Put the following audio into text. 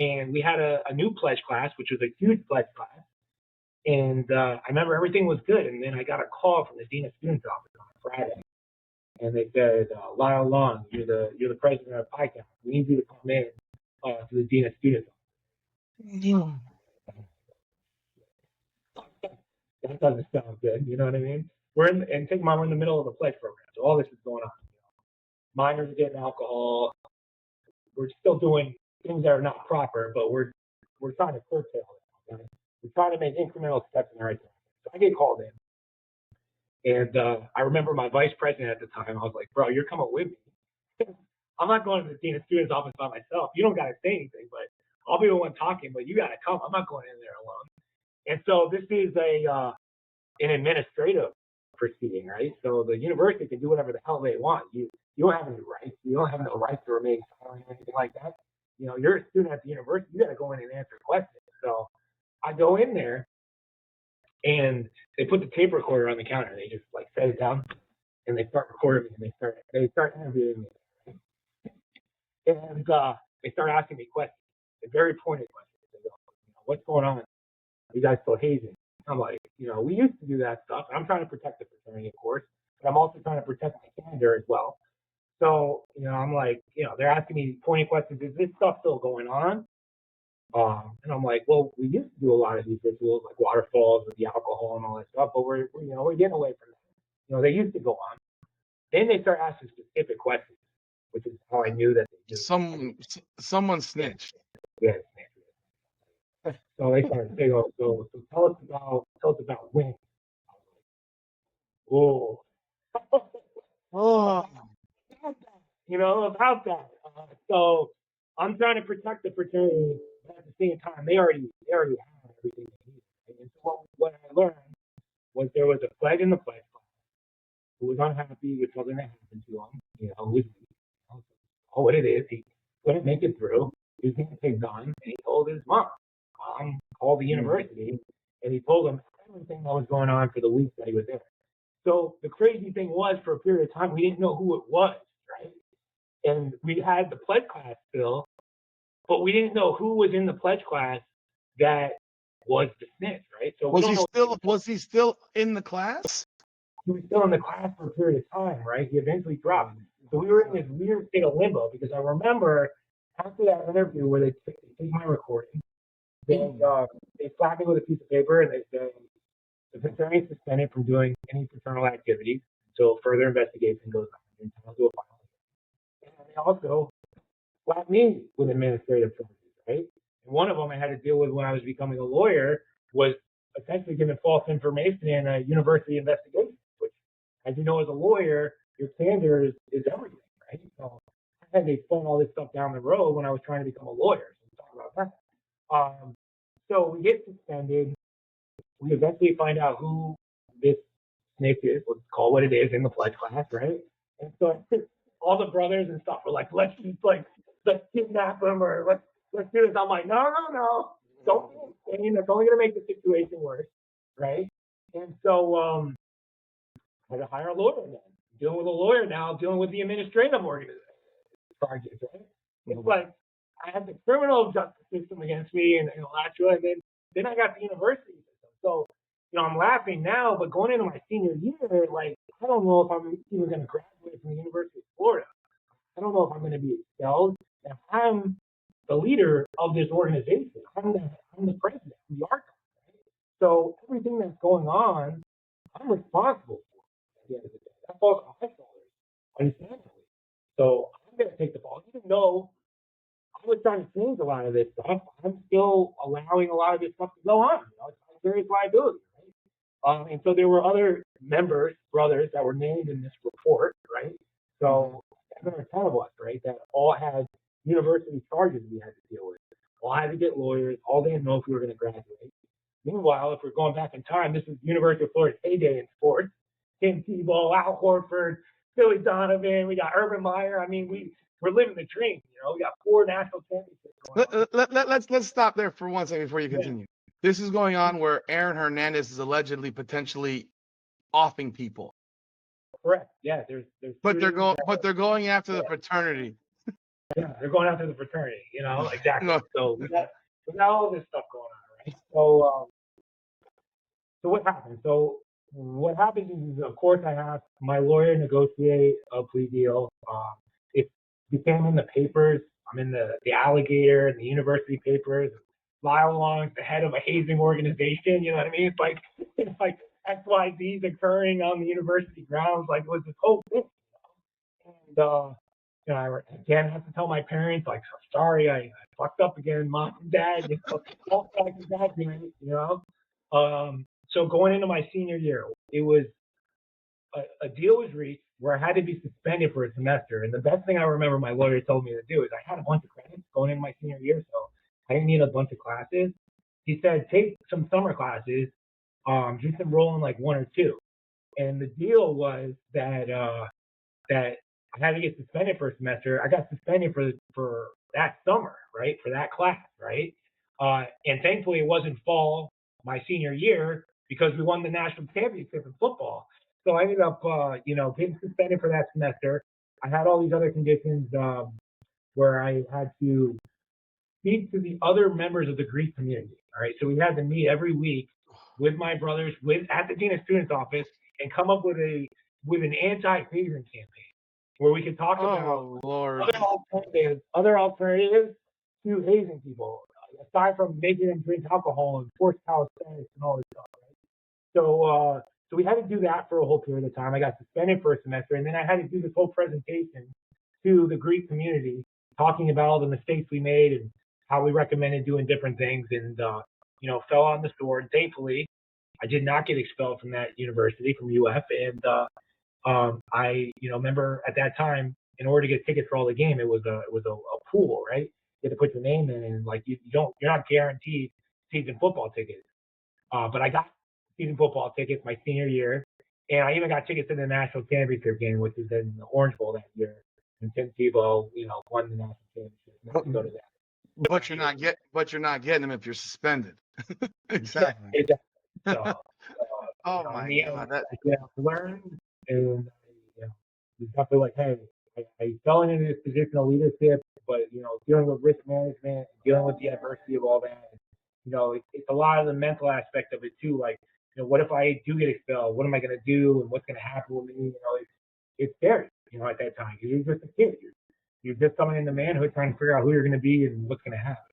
And we had a new pledge class, which was a huge pledge class. And I remember everything was good. And then I got a call from the Dean of Students office on Friday. And they said, Lyle Long, you're the president of PICAP. We need you to come in to the Dean of Students office. That doesn't sound good. You know what I mean? We're in the middle of the pledge program. So all this is going on. Minors are getting alcohol. We're still doing things that are not proper, but we're trying to curtail it. Okay? We're trying to make incremental steps in the right direction. So I get called in, and I remember my vice president at the time. I was like, "Bro, you're coming with me. I'm not going to the Dean of Students office by myself. You don't got to say anything, but I'll be the one talking. But you got to come. I'm not going in there alone." And so this is an administrative proceeding, right? So the university can do whatever the hell they want. You don't have any rights. You don't have no rights to remain silent or anything like that. You know, you're a student at the university. You got to go in and answer questions. So I go in there, and they put the tape recorder on the counter. They just like set it down, and they start recording me, and they start interviewing me, and they start asking me questions, very pointed questions. They go, "What's going on? Are you guys still hazing?" I'm like, we used to do that stuff. I'm trying to protect the fraternity, of course, but I'm also trying to protect my candor as well. So, I'm like, they're asking me pointing questions. Is this stuff still going on? And I'm like, well, we used to do a lot of these rituals, like waterfalls with the alcohol and all that stuff, but we're getting away from that. They used to go on. Then they start asking specific questions, which is how I knew that they do. Someone snitched. Yeah. So they go, so tell us about winning. Oh, about that. So I'm trying to protect the fraternity, but at the same time, they already have everything they need. And so what I learned was there was a pledge in the pledge class who was unhappy with something that happened to him. Who was what it is. He couldn't make it through. He was getting picked on, and he told his mom. Mom called the university, and he told them everything that was going on for the week that he was there. So the crazy thing was, for a period of time, we didn't know who it was, right? And we had the pledge class still, but we didn't know who was in the pledge class that was the snitch, right? So was he still in the class? He was still in the class for a period of time, right? He eventually dropped. So we were in this weird state of limbo, because I remember after that interview where they took my recording, they slapped me with a piece of paper and they said, the fraternity is suspended from doing any fraternal activities until further investigation goes on and do a final. And they also slapped me with administrative charges, right? And one of them I had to deal with when I was becoming a lawyer was essentially giving false information in a university investigation, which, as you know, as a lawyer, your candor is everything, right? So I had to explain all this stuff down the road when I was trying to become a lawyer. So we'll talk about that. So we get suspended. We eventually find out who this snitch is. Let's call what it is in the pledge class, right? And so all the brothers and stuff were like, let's kidnap him, or let's do this. I'm like, no, don't do anything. That's only gonna make the situation worse, right? And so I had to hire a lawyer again. Dealing with a lawyer now, dealing with the administrative organization charges, right? It's like I had the criminal justice system against me and Alachua, and then I got the university system. So, I'm laughing now, but going into my senior year, like, I don't know if I'm even going to graduate from the University of Florida. I don't know if I'm going to be expelled. And I'm the leader of this organization. I'm the president, I'm the archivist. Right? So everything that's going on, I'm responsible for at the end of the day. That falls on my shoulders, understandably. So I'm going to take the ball, even though I was trying to change a lot of this stuff. I'm still allowing a lot of this stuff to go on. It's a serious liability, right? And so there were other brothers that were named in this report, right? So there were 10 of us, right, that all had university charges we had to deal with. All had to get lawyers. All didn't know if we were going to graduate. Meanwhile, if we're going back in time, this is University of Florida's heyday in sports. Tim Tebow, Al Horford, Billy Donovan. We got Urban Meyer. I mean, we're living the dream. We got 4 national championships. Let's stop there for 1 second before you continue. Yeah. This is going on where Aaron Hernandez is allegedly potentially offing people. Correct. Yeah. There's. But they're going after the fraternity. Yeah, they're going after the fraternity, exactly. No. So we got all this stuff going on, right? So what happened? So what happened is, of course, I have my lawyer negotiate a plea deal. It became in the papers. I'm in the Alligator and the university papers. Lyle Long, the head of a hazing organization. You know what I mean? It's like XYZ's occurring on the university grounds. Like it was this whole thing. And I again have to tell my parents, like, sorry, I fucked up again, mom and dad, all back to that, so going into my senior year, it was a deal was reached where I had to be suspended for a semester. And the best thing I remember my lawyer told me to do is I had a bunch of credits going into my senior year, so I didn't need a bunch of classes. He said, take some summer classes, just enroll in like one or two. And the deal was that I had to get suspended for a semester. I got suspended for that summer, right? For that class, right? And thankfully, it wasn't fall my senior year because we won the national championship in football. So I ended up, getting suspended for that semester. I had all these other conditions where I had to speak to the other members of the Greek community. All right, so we had to meet every week with my brothers, at the dean of students office, and come up with an anti-hazing campaign where we could talk about Oh Lord. other alternatives to hazing people, aside from making them drink alcohol and forced calisthenics and all this stuff. Right? So we had to do that for a whole period of time. I got suspended for a semester, and then I had to do this whole presentation to the Greek community, talking about all the mistakes we made and how we recommended doing different things, and fell on the sword. Thankfully, I did not get expelled from that university, from UF, and I remember at that time, in order to get tickets for all the game, it was a pool, right? You had to put your name in, and like you're not guaranteed season football tickets. But I got season football tickets my senior year, and I even got tickets to the national championship game, which is in the Orange Bowl that year. And Tim Tebow, won the national championship. And I had to go to that. But you're not getting them if you're suspended. Yeah, Exactly. exactly. So, Oh in my the end, God. That I learned, and it's definitely like, hey, I fell into this position of leadership, but dealing with risk management, dealing with the adversity of all that, it's a lot of the mental aspect of it too. Like, what if I do get expelled? What am I going to do, and what's going to happen with me? It's scary, at that time because you're just a kid. You're just coming into manhood, trying to figure out who you're going to be and what's going to happen.